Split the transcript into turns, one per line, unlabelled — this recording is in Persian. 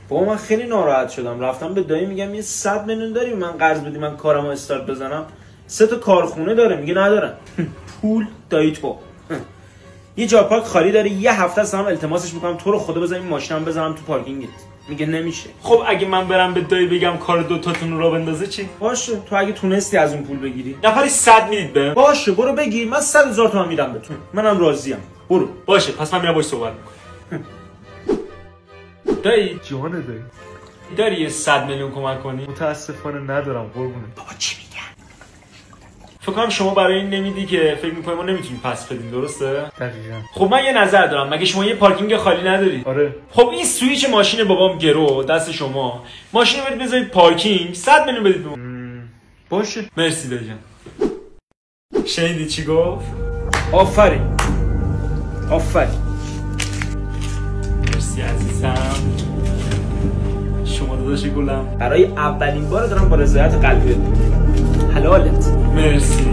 بابا من خیلی ناراحت شدم، رفتم به دایی میگم یه 100 میلیون داری من قرض بدی من کارمو استارت بزنم. 3 تا کارخونه داره میگه ندارم. پول دایی تو. یه جا پارک خالی داره، یه هفته از هم التماسش میکنم تو رو خدا بزن این ماشینم بزنم تو پارکینگت. میگه نمیشه.
خب اگه من برم به دایی بگم کار دوتاتون رو بندازه چی؟
باشه تو اگه تونستی از اون پول بگیری
نفری 100 میدید بهم.
باشه برو بگیر، من 100,000 تومان میدم بهتون، منم راضیم. برو.
باشه پس من میرم باهاش صحبت میکنم. دایی
جان دایی
داری یه 100 میلیون کمک کنی؟
متاسفانه ندارم قربونه.
بابا چی میگن؟
فکر کنم شما برای این نمیدی که فکر می‌کنی ما نمیتونیم پس بدیم، درسته؟
دقیقاً.
خب من یه نظر دارم، مگه شما یه پارکینگ خالی نداری؟
آره.
خب این سوئیچ ماشین بابام گرو دست شما، ماشین رو برید بذارید پارکینگ، 100 میلیون بدید به من.
باشه.
مرسی دایی جان. شنیدی چی گفت؟
آفرین آفرین.
مرسی عزیزم. شما داداش گلم.
برای اولین بار دارم با رضایت قلبی حلالت.
مرسی.